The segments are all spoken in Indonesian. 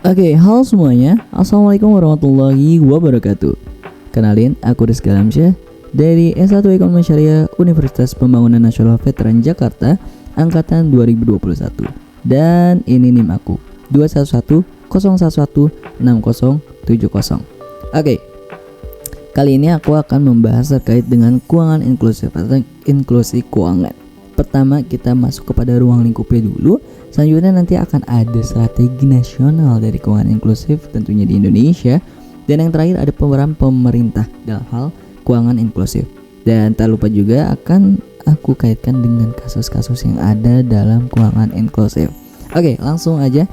Oke, halo semuanya. Assalamualaikum warahmatullahi wabarakatuh. Kenalin, aku Rizky Alamsyah dari S1 Ekonomi Syariah Universitas Pembangunan Nasional Veteran Jakarta angkatan 2021. Dan ini NIM aku 21101116070. Oke. Kali ini aku akan membahas terkait dengan keuangan inklusif atau inklusi keuangan. Pertama kita masuk kepada ruang lingkupnya dulu. Selanjutnya nanti akan ada strategi nasional dari keuangan inklusif tentunya di Indonesia. Dan yang terakhir ada pemeran pemerintah dalam hal keuangan inklusif. Dan tak lupa juga akan aku kaitkan dengan kasus-kasus yang ada dalam keuangan inklusif. Oke, langsung aja.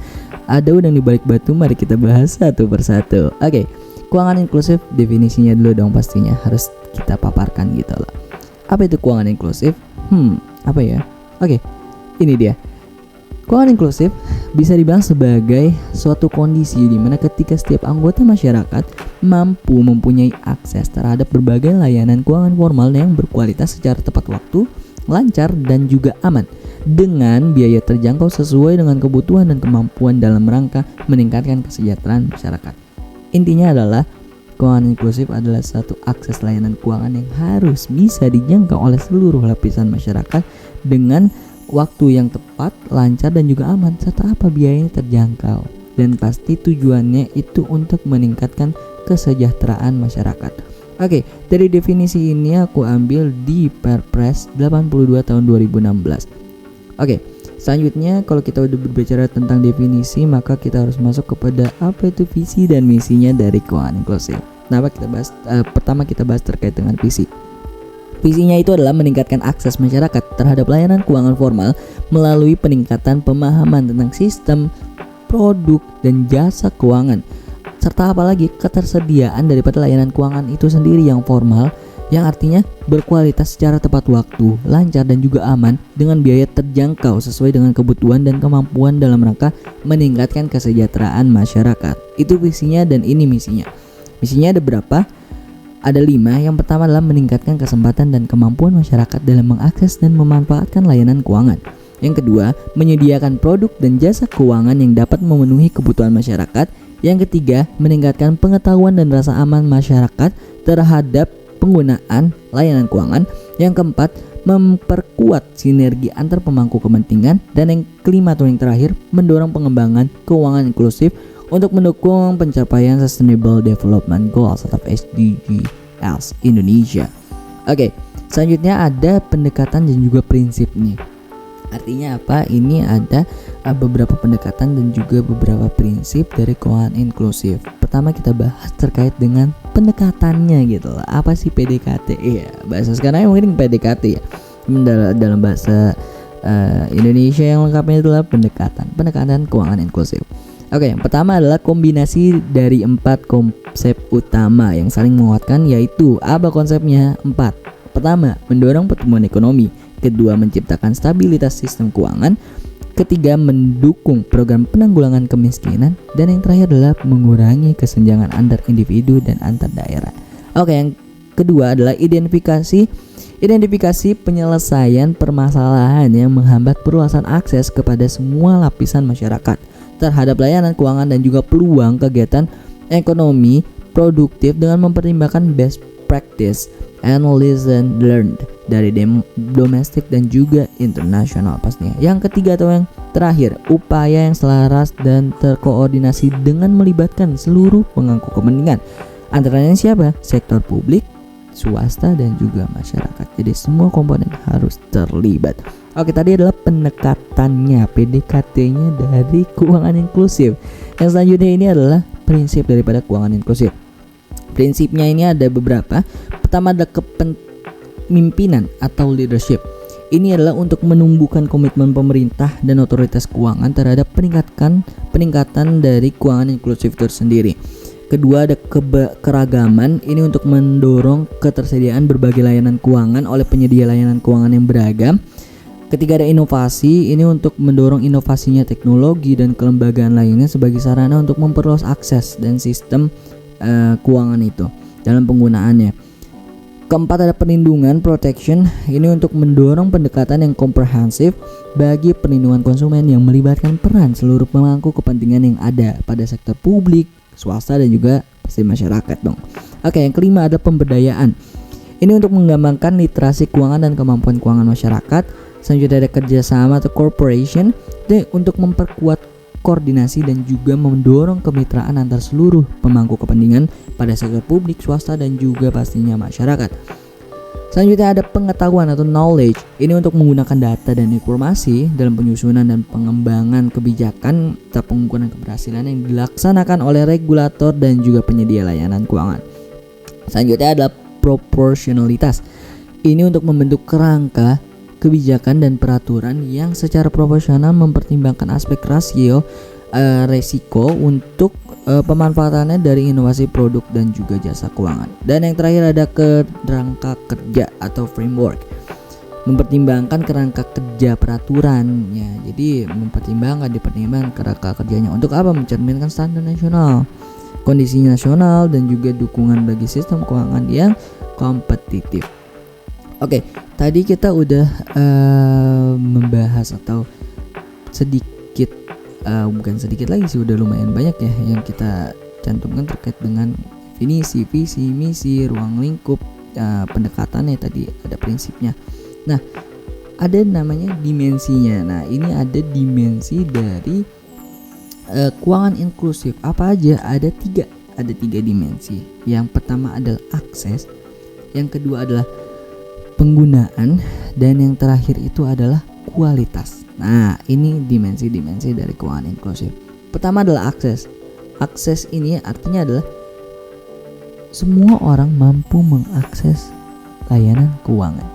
Ada udang di balik batu, mari kita bahas satu persatu. Oke, keuangan inklusif definisinya dulu dong, pastinya harus kita paparkan gitu loh. Apa itu keuangan inklusif? Apa ya? Oke, ini dia. Keuangan inklusif bisa dibilang sebagai suatu kondisi di mana ketika setiap anggota masyarakat mampu mempunyai akses terhadap berbagai layanan keuangan formal yang berkualitas secara tepat waktu, lancar dan juga aman dengan biaya terjangkau sesuai dengan kebutuhan dan kemampuan dalam rangka meningkatkan kesejahteraan masyarakat. Intinya adalah keuangan inklusif adalah satu akses layanan keuangan yang harus bisa dijangkau oleh seluruh lapisan masyarakat dengan waktu yang tepat, lancar dan juga aman serta biayanya terjangkau. Dan pasti tujuannya itu untuk meningkatkan kesejahteraan masyarakat. Oke, dari definisi ini aku ambil di Perpres 82 tahun 2016. Oke, selanjutnya kalau kita udah berbicara tentang definisi, maka kita harus masuk kepada apa itu visi dan misinya dari keuangan inklusif. Pertama kita bahas terkait dengan visi. Visinya itu adalah meningkatkan akses masyarakat terhadap layanan keuangan formal melalui peningkatan pemahaman tentang sistem, produk, dan jasa keuangan. Serta apalagi ketersediaan daripada layanan keuangan itu sendiri yang formal, yang artinya berkualitas secara tepat waktu, lancar dan juga aman dengan biaya terjangkau sesuai dengan kebutuhan dan kemampuan dalam rangka meningkatkan kesejahteraan masyarakat. Itu visinya dan ini misinya. Misinya ada berapa? Ada 5. Yang pertama adalah meningkatkan kesempatan dan kemampuan masyarakat dalam mengakses dan memanfaatkan layanan keuangan. Yang kedua, menyediakan produk dan jasa keuangan yang dapat memenuhi kebutuhan masyarakat. Yang ketiga, meningkatkan pengetahuan dan rasa aman masyarakat terhadap penggunaan layanan keuangan. Yang keempat, memperkuat sinergi antar pemangku kepentingan. Dan yang kelima atau yang terakhir, mendorong pengembangan keuangan inklusif untuk mendukung pencapaian Sustainable Development Goals atau SDGs Indonesia. Oke, selanjutnya ada pendekatan dan juga prinsip nih. Artinya apa? Ini ada beberapa pendekatan dan juga beberapa prinsip dari keuangan inklusif. Pertama kita bahas terkait dengan pendekatannya gitu loh. Apa sih PDKT? Iya, bahasa sekarang mungkin PDKT ya. Dalam bahasa Indonesia yang lengkapnya itulah pendekatan keuangan inklusif. Oke, yang pertama adalah kombinasi dari 4 konsep utama yang saling menguatkan, yaitu apa konsepnya? 4. Pertama, mendorong pertumbuhan ekonomi. Kedua, menciptakan stabilitas sistem keuangan. Ketiga, mendukung program penanggulangan kemiskinan. Dan yang terakhir adalah mengurangi kesenjangan antar individu dan antar daerah. Oke, yang kedua adalah identifikasi penyelesaian permasalahan yang menghambat perluasan akses kepada semua lapisan masyarakat terhadap layanan keuangan dan juga peluang kegiatan ekonomi produktif dengan mempertimbangkan best practice and lesson learned dari domestik dan juga internasional pastinya. Yang ketiga atau yang terakhir, upaya yang selaras dan terkoordinasi dengan melibatkan seluruh pemangku kepentingan. Antara lain siapa? Sektor publik, swasta dan juga masyarakat. Jadi semua komponen harus terlibat. Oke, tadi adalah pendekatannya, PDKT-nya dari keuangan inklusif. Yang selanjutnya ini adalah prinsip daripada keuangan inklusif. Prinsipnya ini ada beberapa. Pertama ada kepemimpinan atau leadership. Ini adalah untuk menumbuhkan komitmen pemerintah dan otoritas keuangan terhadap peningkatan dari keuangan inklusif tersendiri. Kedua ada keragaman, ini untuk mendorong ketersediaan berbagai layanan keuangan oleh penyedia layanan keuangan yang beragam. Ketiga ada inovasi, ini untuk mendorong inovasinya teknologi dan kelembagaan lainnya sebagai sarana untuk memperluas akses dan sistem keuangan itu dalam penggunaannya. Keempat ada perlindungan protection. Ini untuk mendorong pendekatan yang komprehensif bagi perlindungan konsumen yang melibatkan peran seluruh pemangku kepentingan yang ada pada sektor publik, swasta dan juga pasti masyarakat dong. Oke, yang kelima ada pemberdayaan. Ini untuk mengembangkan literasi keuangan dan kemampuan keuangan masyarakat. Selanjutnya ada kerjasama atau corporation untuk memperkuat koordinasi dan juga mendorong kemitraan antar seluruh pemangku kepentingan pada sektor publik, swasta dan juga pastinya masyarakat. Selanjutnya ada pengetahuan atau knowledge. Ini untuk menggunakan data dan informasi dalam penyusunan dan pengembangan kebijakan serta pengukuran keberhasilan yang dilaksanakan oleh regulator dan juga penyedia layanan keuangan. Selanjutnya adalah proporsionalitas. Ini untuk membentuk kerangka kebijakan dan peraturan yang secara proporsional mempertimbangkan aspek rasio resiko untuk pemanfaatannya dari inovasi produk dan juga jasa keuangan. Dan yang terakhir ada kerangka kerja atau framework, mempertimbangkan kerangka kerja peraturannya. Jadi dipertimbangkan kerangka kerjanya untuk apa? Mencerminkan standar nasional, kondisi nasional dan juga dukungan bagi sistem keuangan yang kompetitif. Oke, tadi kita udah membahas atau bukan sedikit lagi sih, udah lumayan banyak ya yang kita cantumkan terkait dengan definisi, visi, misi, ruang lingkup, pendekatannya tadi ada prinsipnya. Nah, ada namanya dimensinya. Nah, ini ada dimensi dari keuangan inklusif. Apa aja? Ada tiga dimensi. Yang pertama adalah akses, yang kedua adalah penggunaan, dan yang terakhir itu adalah kualitas. Nah, ini dimensi-dimensi dari keuangan inklusif. Pertama adalah akses. Akses ini artinya adalah semua orang mampu mengakses layanan keuangan.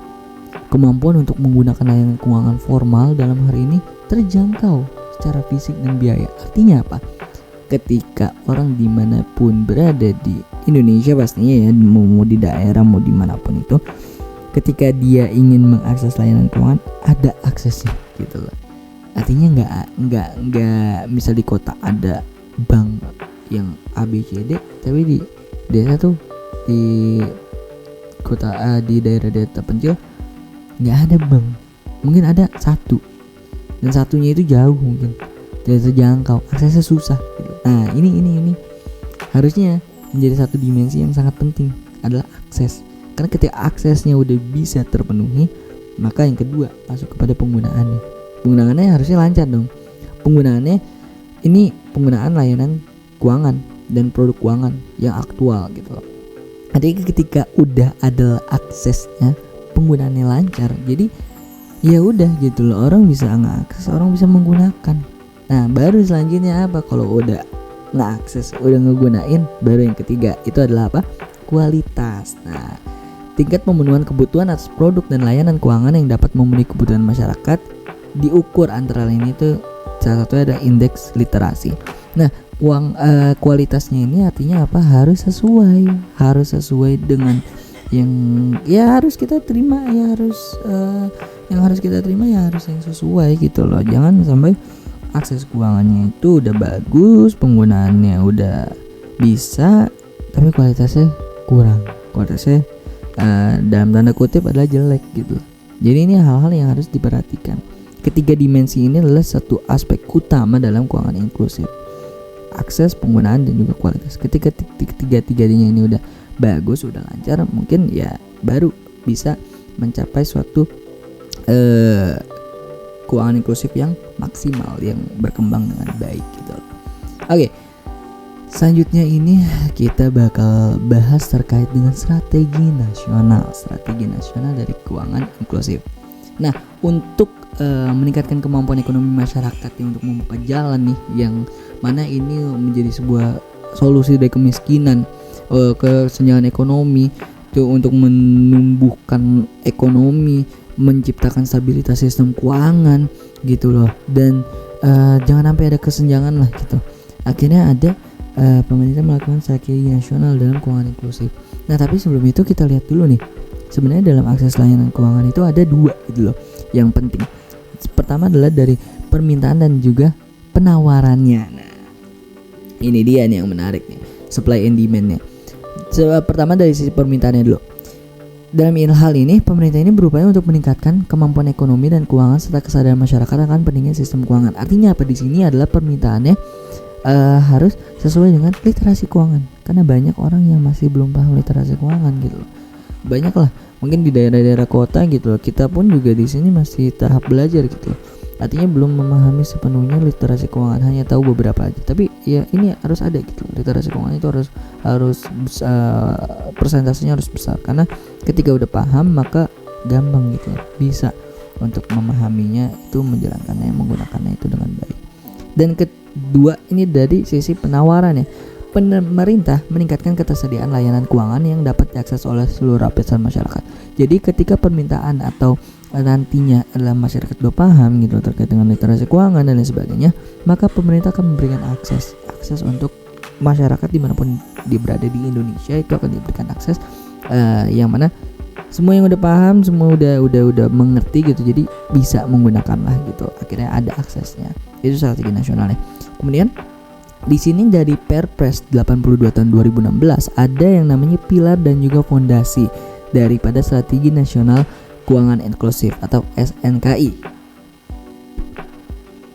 Kemampuan untuk menggunakan layanan keuangan formal dalam hari ini terjangkau secara fisik dan biaya. Artinya apa? Ketika orang dimanapun berada di Indonesia pastinya ya, mau di daerah mau dimanapun itu, ketika dia ingin mengakses layanan keuangan ada aksesnya gitu loh. Artinya nggak misal di kota ada bank yang ABCD, tapi di desa tuh di kota di daerah-daerah terpencil nggak ada bank, mungkin ada satu dan satunya itu jauh, mungkin tidak terjangkau, aksesnya susah gitu. Nah ini harusnya menjadi satu dimensi yang sangat penting adalah akses. Karena ketika aksesnya udah bisa terpenuhi, maka yang kedua masuk kepada penggunaannya. Penggunaannya harusnya lancar dong. Penggunaannya ini penggunaan layanan keuangan dan produk keuangan yang aktual gitu loh. Jadi ketika udah ada aksesnya, penggunaannya lancar. Jadi ya udah gitu loh, orang bisa ngakses, orang bisa menggunakan. Nah, baru selanjutnya apa? Kalau udah ngakses, udah ngegunain, baru yang ketiga itu adalah apa? Kualitas. Nah, tingkat pemenuhan kebutuhan atas produk dan layanan keuangan yang dapat memenuhi kebutuhan masyarakat diukur antara lain itu salah satunya ada indeks literasi. Nah, kualitasnya ini artinya apa? Harus sesuai dengan yang ya harus kita terima, yang harus kita terima ya harus yang sesuai gitu loh. Jangan sampai akses keuangannya itu udah bagus, penggunaannya udah bisa, tapi kualitasnya kurang. Kualitasnya dalam tanda kutip adalah jelek gitu. Jadi ini hal-hal yang harus diperhatikan. Ketiga dimensi ini adalah satu aspek utama dalam keuangan inklusif. Akses, penggunaan dan juga kualitas. Ketika tiga-tiganya ini udah bagus, udah lancar, mungkin ya baru bisa mencapai suatu keuangan inklusif yang maksimal, yang berkembang dengan baik gitu. Oke. Selanjutnya ini kita bakal bahas terkait dengan strategi nasional dari keuangan inklusif. Nah, untuk meningkatkan kemampuan ekonomi masyarakat untuk membuka jalan nih, yang mana ini menjadi sebuah solusi dari kemiskinan, kesenjangan ekonomi, itu untuk menumbuhkan ekonomi, menciptakan stabilitas sistem keuangan gitu loh, dan jangan sampai ada kesenjangan lah gitu. Akhirnya ada pemerintah melakukan strategi nasional dalam keuangan inklusif. Nah, tapi sebelum itu kita lihat dulu nih, sebenarnya dalam akses layanan keuangan itu ada dua gitu loh yang penting. Pertama adalah dari permintaan dan juga penawarannya. Nah, ini dia nih yang menarik nih, supply and demand-nya. Pertama dari sisi permintaannya dulu. Dalam hal ini, pemerintah ini berupaya untuk meningkatkan kemampuan ekonomi dan keuangan serta kesadaran masyarakat akan pentingnya sistem keuangan. Artinya apa di sini adalah permintaannya harus sesuai dengan literasi keuangan, karena banyak orang yang masih belum paham literasi keuangan gitu loh. Banyak lah, mungkin di daerah-daerah kota gitu loh. Kita pun juga di sini masih tahap belajar gitu loh. Artinya belum memahami sepenuhnya literasi keuangan, hanya tahu beberapa aja. Tapi ya ini harus ada gitu. Literasi keuangan itu harus persentasenya harus besar, karena ketika udah paham maka gampang gitu, bisa untuk memahaminya, itu menjalankannya, menggunakannya itu dengan baik. Dan kedua, ini dari sisi penawaran ya. Pemerintah meningkatkan ketersediaan layanan keuangan yang dapat diakses oleh seluruh lapisan masyarakat. Jadi ketika permintaan atau nantinya adalah masyarakat udah paham gitu terkait dengan literasi keuangan dan lain sebagainya, maka pemerintah akan memberikan akses untuk masyarakat dimanapun dia berada di Indonesia, itu akan diberikan akses yang mana semua yang udah paham, semua udah mengerti gitu, jadi bisa menggunakan lah gitu. Akhirnya ada aksesnya. Itu strategi nasionalnya. Kemudian di sini dari Perpres 82 tahun 2016 ada yang namanya pilar dan juga fondasi daripada Strategi Nasional Keuangan Inklusif atau SNKI.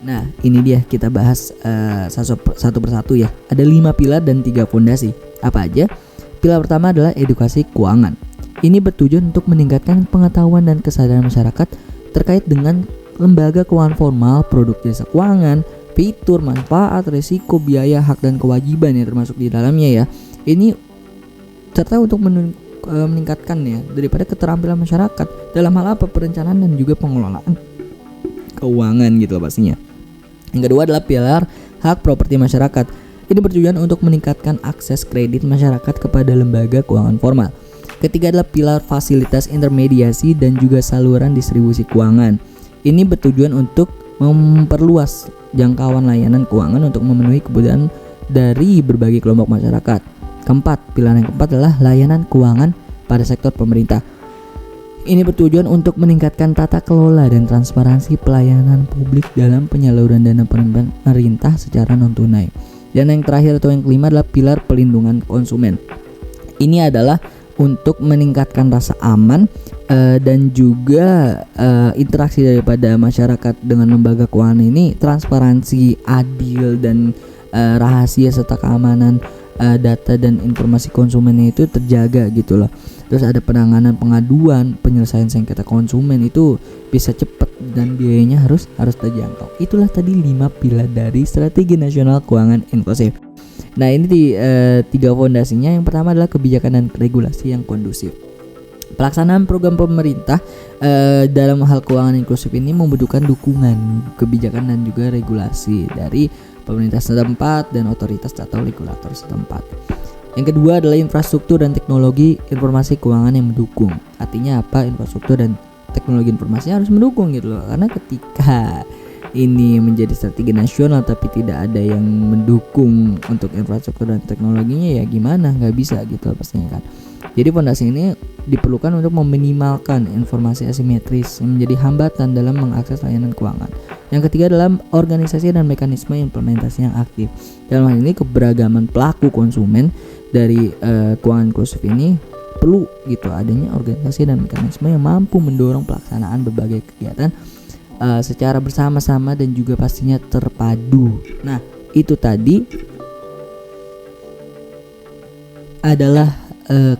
Nah, ini dia kita bahas satu persatu ya. Ada 5 pilar dan 3 fondasi. Apa aja? Pilar pertama adalah edukasi keuangan. Ini bertujuan untuk meningkatkan pengetahuan dan kesadaran masyarakat terkait dengan lembaga keuangan formal, produk jasa keuangan, fitur, manfaat, risiko, biaya, hak dan kewajiban yang termasuk di dalamnya ya. Ini serta untuk meningkatkan ya daripada keterampilan masyarakat dalam hal apa, perencanaan dan juga pengelolaan keuangan gitu loh pastinya. Yang kedua adalah pilar hak properti masyarakat. Ini bertujuan untuk meningkatkan akses kredit masyarakat kepada lembaga keuangan formal. Ketiga adalah pilar fasilitas intermediasi dan juga saluran distribusi keuangan. Ini bertujuan untuk memperluas jangkauan layanan keuangan untuk memenuhi kebutuhan dari berbagai kelompok masyarakat. Pilar yang keempat adalah layanan keuangan pada sektor pemerintah. Ini bertujuan untuk meningkatkan tata kelola dan transparansi pelayanan publik dalam penyaluran dana pemerintah secara non tunai. Dan yang terakhir atau yang kelima adalah pilar pelindungan konsumen. Ini adalah untuk meningkatkan rasa aman dan juga interaksi daripada masyarakat dengan lembaga keuangan ini, transparansi, adil dan rahasia serta keamanan data dan informasi konsumennya itu terjaga gitu loh. Terus ada penanganan pengaduan, penyelesaian sengketa konsumen itu bisa cepat dan biayanya harus terjangkau. Itulah tadi 5 pilar dari Strategi Nasional Keuangan Inklusif. Nah, ini di 3 fondasinya. Yang pertama adalah kebijakan dan regulasi yang kondusif. Pelaksanaan program pemerintah dalam hal keuangan inklusif ini membutuhkan dukungan kebijakan dan juga regulasi dari pemerintah setempat dan otoritas atau regulator setempat. Yang kedua adalah infrastruktur dan teknologi informasi keuangan yang mendukung. Artinya apa? Infrastruktur dan teknologi informasi harus mendukung gitu loh. Karena ketika ini menjadi strategi nasional tapi tidak ada yang mendukung untuk infrastruktur dan teknologinya, ya gimana, nggak bisa gitu pastinya kan. Jadi fondasi ini diperlukan untuk meminimalkan informasi asimetris yang menjadi hambatan dalam mengakses layanan keuangan. Yang ketiga adalah organisasi dan mekanisme implementasi yang aktif. Dalam hal ini keberagaman pelaku konsumen dari keuangan inklusif ini perlu gitu adanya organisasi dan mekanisme yang mampu mendorong pelaksanaan berbagai kegiatan secara bersama-sama dan juga pastinya terpadu. Nah, itu tadi adalah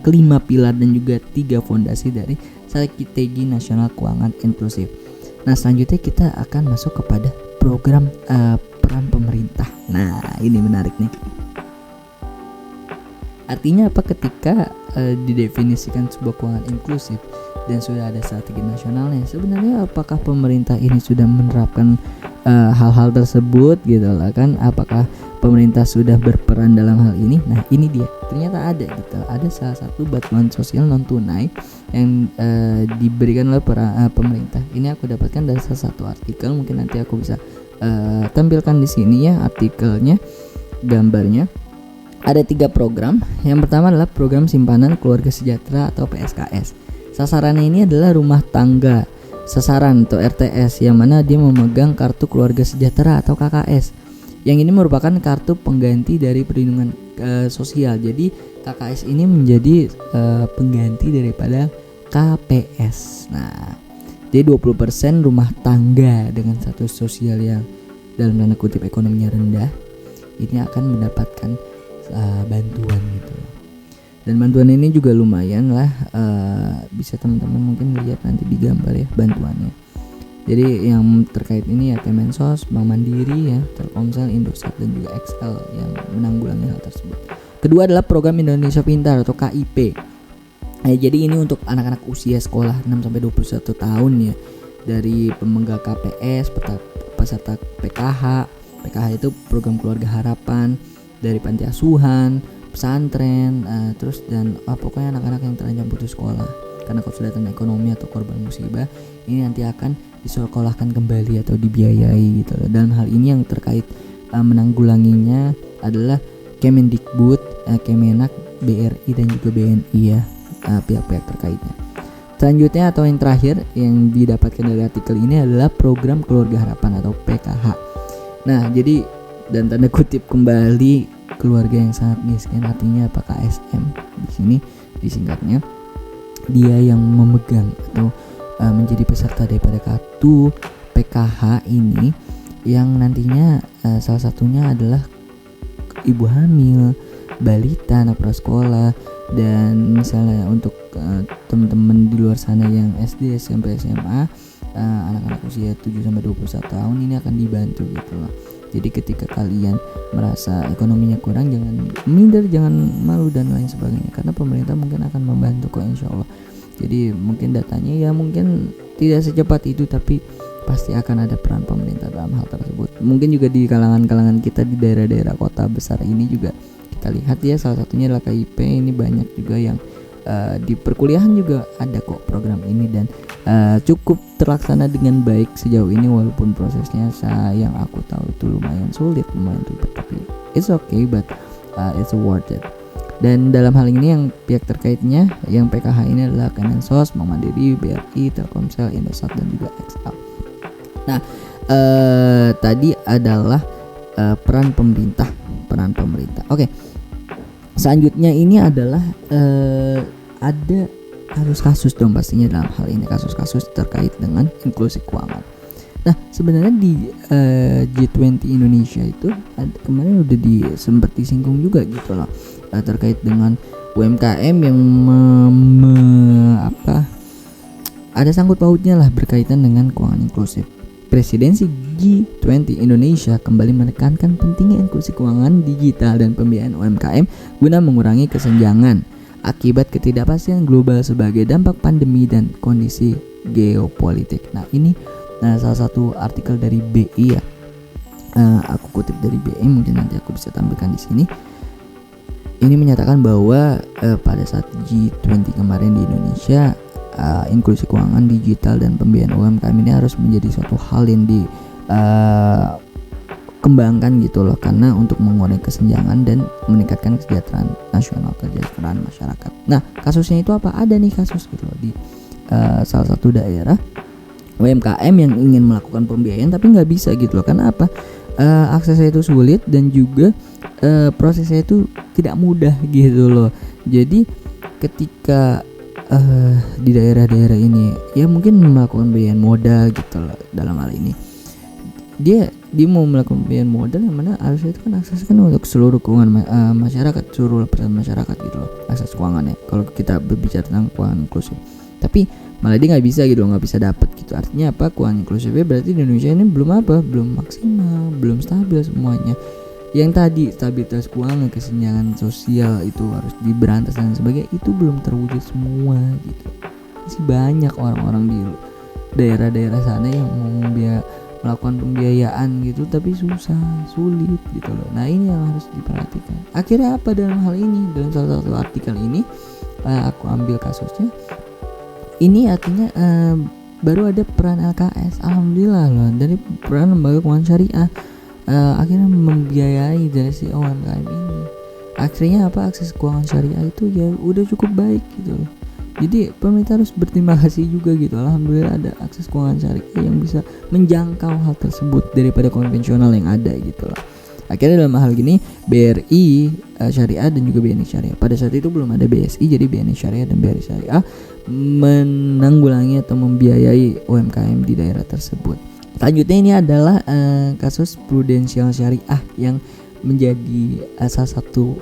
kelima pilar dan juga 3 fondasi dari Strategi Nasional Keuangan Inklusif. Nah, selanjutnya kita akan masuk kepada program peran pemerintah. Nah, ini menarik nih. Artinya apa ketika didefinisikan sebuah keuangan inklusif dan sudah ada strategi nasionalnya, sebenarnya apakah pemerintah ini sudah menerapkan hal-hal tersebut gitu lah kan? Apakah pemerintah sudah berperan dalam hal ini? Nah, ini dia, ternyata ada gitu. Ada salah satu bantuan sosial non tunai yang diberikan oleh pemerintah. Ini aku dapatkan dari salah satu artikel, mungkin nanti aku bisa tampilkan di sini ya artikelnya, gambarnya. Ada 3 program. Yang pertama adalah program simpanan keluarga sejahtera atau PSKS. Sasarannya ini adalah rumah tangga sasaran atau RTS, yang mana dia memegang kartu keluarga sejahtera atau KKS. Yang ini merupakan kartu pengganti dari perlindungan sosial. Jadi KKS ini menjadi pengganti daripada KPS. Nah, jadi 20% rumah tangga dengan status sosial yang dalam tanda kutip ekonominya rendah ini akan mendapatkan bantuan gitu. Dan bantuan ini juga lumayan lah, bisa teman-teman mungkin lihat nanti di gambar ya bantuannya. Jadi yang terkait ini ya Kemensos, Bank Mandiri ya, Telkomsel, Indosat dan juga XL yang menanggulangi hal tersebut. Kedua adalah program Indonesia Pintar atau KIP. Jadi ini untuk anak-anak usia sekolah 6 sampai 21 tahun ya, dari pemegang KPS, peserta PKH. PKH itu program keluarga harapan, dari panti asuhan, pesantren, terus dan pokoknya anak-anak yang terancam putus sekolah karena kesulitan ekonomi atau korban musibah ini nanti akan disekolahkan kembali atau dibiayai gitu loh. Dalam hal ini yang terkait menanggulanginya adalah Kemendikbud, Kemenak, BRI dan juga BNI ya, pihak-pihak terkaitnya. Selanjutnya atau yang terakhir yang didapatkan dari artikel ini adalah program keluarga harapan atau PKH. Nah, jadi dan tanda kutip kembali keluarga yang sangat miskin, artinya apa, KSM di sini disingkatnya. Dia yang memegang atau menjadi peserta daripada kartu PKH ini yang nantinya salah satunya adalah ibu hamil, balita, anak prasekolah, dan misalnya untuk teman-teman di luar sana yang SD, SMP, SMA, anak-anak usia 7 sampai 21 tahun ini akan dibantu gitu loh. Jadi ketika kalian merasa ekonominya kurang, jangan minder, jangan malu dan lain sebagainya, karena pemerintah mungkin akan membantu kok insya Allah. Jadi mungkin datanya ya mungkin tidak secepat itu, tapi pasti akan ada peran pemerintah dalam hal tersebut. Mungkin juga di kalangan-kalangan kita di daerah-daerah kota besar ini juga kita lihat ya, salah satunya adalah KIP. Ini banyak juga yang di perkuliahan juga ada kok program ini dan cukup terlaksana dengan baik sejauh ini, walaupun prosesnya yang aku tahu itu lumayan sulit, lumayan ribet, tapi it's okay, but it's worth it. Dan dalam hal ini yang pihak terkaitnya yang PKH ini adalah Kemensos, Bank Mandiri, BRI, Telkomsel, Indosat dan juga XL. Nah, tadi adalah peran pemerintah. Oke. Selanjutnya ini adalah ada kasus-kasus dong pastinya dalam hal ini, kasus-kasus terkait dengan inklusi keuangan. Nah, sebenarnya di G20 Indonesia itu kemarin udah sempat disinggung juga gitu loh, terkait dengan UMKM yang ada sangkut pautnya lah berkaitan dengan keuangan inklusif. Presidensi G20 Indonesia kembali menekankan pentingnya inklusi keuangan digital dan pembiayaan UMKM guna mengurangi kesenjangan akibat ketidakpastian global sebagai dampak pandemi dan kondisi geopolitik. Nah, ini salah satu artikel dari BI ya. Aku kutip dari BI, mungkin nanti aku bisa tampilkan di sini. Ini menyatakan bahwa pada saat G20 kemarin di Indonesia, inklusi keuangan digital dan pembiayaan UMKM ini harus menjadi suatu hal yang dikembangkan gitu loh, karena untuk mengurangi kesenjangan dan meningkatkan kesejahteraan nasional, kesejahteraan masyarakat. Nah, kasusnya itu apa? Ada nih kasus gitu loh di salah satu daerah UMKM yang ingin melakukan pembiayaan tapi nggak bisa gitu loh. Karena apa? Aksesnya itu sulit dan juga prosesnya itu tidak mudah gitu loh. Jadi ketika di daerah-daerah ini ya mungkin melakukan pembiayaan modal gitu loh, dalam hal ini dia mau melakukan pembiayaan modal yang mana harusnya itu kan akses kan untuk seluruh keuangan masyarakat, seluruh lapisan masyarakat gitu loh, akses keuangannya kalau kita berbicara tentang keuangan inklusif. Tapi malah dia nggak bisa gitu, nggak bisa dapat gitu. Artinya apa? Keuangan inklusifnya berarti di Indonesia ini belum maksimal, belum stabil semuanya. Yang tadi stabilitas keuangan, kesenjangan sosial itu harus diberantas dan sebagainya, itu belum terwujud semua gitu. Masih banyak orang-orang di daerah-daerah sana yang mau melakukan pembiayaan gitu tapi sulit gitu loh. Nah, ini yang harus diperhatikan. Akhirnya apa dalam hal ini? Dalam salah satu artikel ini aku ambil kasusnya. Ini artinya baru ada peran LKS, alhamdulillah loh, dari peran lembaga keuangan syariah akhirnya membiayai dari si UMKM ini. Akhirnya apa? Akses keuangan syariah itu ya udah cukup baik gitu loh. Jadi pemerintah harus berterima kasih juga gitu. Alhamdulillah ada akses keuangan syariah yang bisa menjangkau hal tersebut daripada konvensional yang ada gitu loh. Akhirnya dalam hal gini BRI Syariah dan juga BNI Syariah. Pada saat itu belum ada BSI, jadi BNI Syariah dan BRI Syariah menanggulangi atau membiayai UMKM di daerah tersebut. Selanjutnya ini adalah kasus prudensial syariah yang menjadi salah satu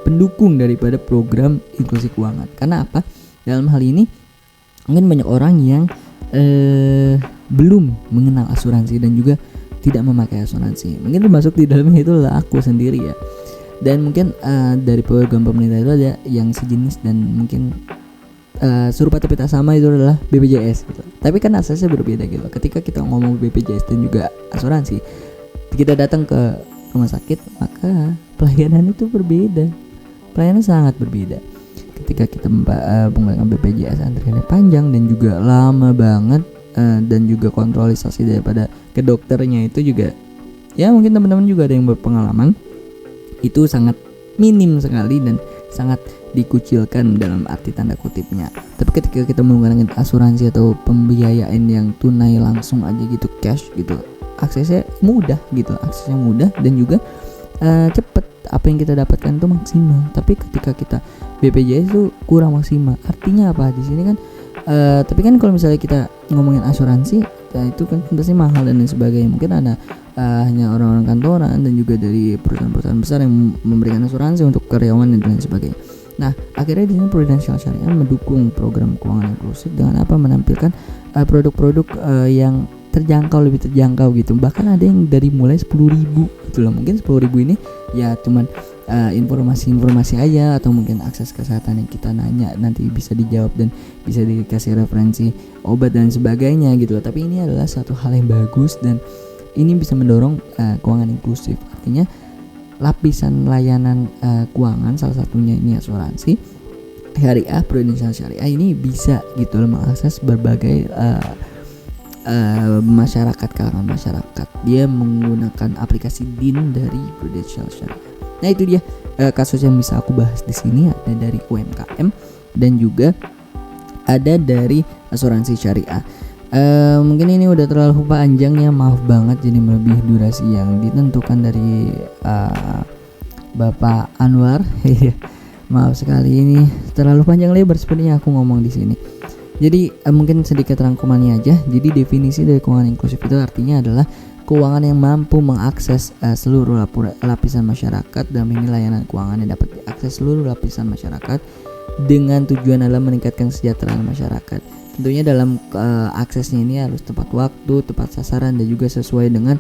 pendukung daripada program inklusi keuangan. Karena apa? Dalam hal ini mungkin banyak orang yang belum mengenal asuransi dan juga tidak memakai asuransi. Mungkin termasuk di dalamnya itu adalah aku sendiri ya. Dan mungkin dari program pemerintah itu ada yang sejenis dan mungkin serupa tapi tak sama, itu adalah BPJS gitu. Tapi kan asasnya berbeda gitu. Ketika kita ngomong BPJS dan juga asuransi, kita datang ke rumah sakit, maka pelayanan itu berbeda. Pelayanan sangat berbeda. Ketika kita menggunakan BPJS, antriannya panjang dan juga lama banget, dan juga kontrolisasi daripada ke dokternya itu juga, ya mungkin teman-teman juga ada yang berpengalaman, itu sangat minim sekali dan sangat dikucilkan dalam arti tanda kutipnya. Tapi ketika kita menggunakan asuransi atau pembiayaan yang tunai langsung aja gitu, cash gitu, aksesnya mudah dan juga cepat. Apa yang kita dapatkan itu maksimal. Tapi ketika kita BPJS itu kurang maksimal. Artinya apa di sini kan? Tapi kan kalau misalnya kita ngomongin asuransi, itu kan pasti mahal dan lain sebagainya. Mungkin ada hanya orang-orang kantoran dan juga dari perusahaan-perusahaan besar yang memberikan asuransi untuk karyawan dan lain sebagainya. Nah, akhirnya di sini Prudential Syariah mendukung program keuangan inklusif dengan apa? Menampilkan produk-produk yang lebih terjangkau gitu. Bahkan ada yang dari mulai 10.000 gitu loh. Mungkin 10.000 ini ya cuman informasi aja, atau mungkin akses kesehatan yang kita nanya nanti bisa dijawab dan bisa dikasih referensi obat dan sebagainya gitu loh. Tapi ini adalah satu hal yang bagus dan ini bisa mendorong keuangan inklusif. Artinya lapisan layanan keuangan, salah satunya ini asuransi syariah, Prudential Syariah, ini bisa gitu loh mengakses berbagai masyarakat, kalangan masyarakat. Dia menggunakan aplikasi DIN dari Prudential Syariah. Nah itu dia kasus yang bisa aku bahas di sini, ada dari UMKM dan juga ada dari asuransi syariah. Mungkin ini udah terlalu panjang ya, maaf banget, jadi melebihi durasi yang ditentukan dari Bapak Anwar. Maaf sekali, ini terlalu panjang lebar sepertinya aku ngomong di sini. Jadi mungkin sedikit rangkumannya aja. Jadi definisi dari keuangan inklusif itu artinya adalah keuangan yang mampu mengakses seluruh lapisan masyarakat. Dalam ini layanan keuangan yang dapat diakses seluruh lapisan masyarakat dengan tujuan adalah meningkatkan kesejahteraan masyarakat. Tentunya dalam aksesnya ini harus tepat waktu, tepat sasaran, dan juga sesuai dengan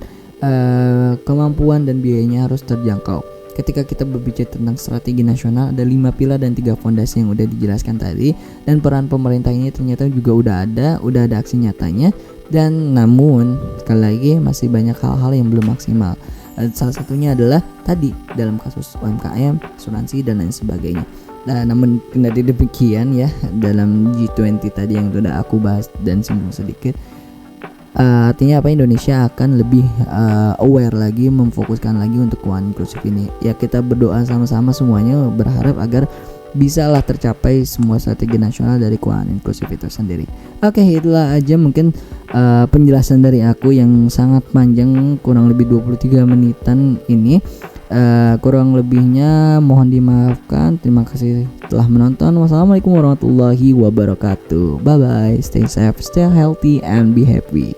kemampuan dan biayanya harus terjangkau. Ketika kita berbicara tentang strategi nasional, ada 5 pilar dan 3 fondasi yang udah dijelaskan tadi, dan peran pemerintah ini ternyata juga udah ada aksi nyatanya. Dan namun sekali lagi masih banyak hal-hal yang belum maksimal. Salah satunya adalah tadi dalam kasus UMKM, asuransi dan lain sebagainya. Nah, namun kendati demikian ya, dalam G20 tadi yang sudah aku bahas dan singgung sedikit, artinya apa, Indonesia akan lebih aware lagi, memfokuskan lagi untuk keuangan inklusif ini. Ya kita berdoa sama-sama semuanya, berharap agar bisalah tercapai semua strategi nasional dari keuangan inklusif itu sendiri. Oke, itulah aja mungkin penjelasan dari aku yang sangat panjang, kurang lebih 23 menitan ini. Kurang lebihnya mohon dimaafkan. Terima kasih telah menonton. Wassalamualaikum warahmatullahi wabarakatuh. Bye bye, stay safe, stay healthy and be happy.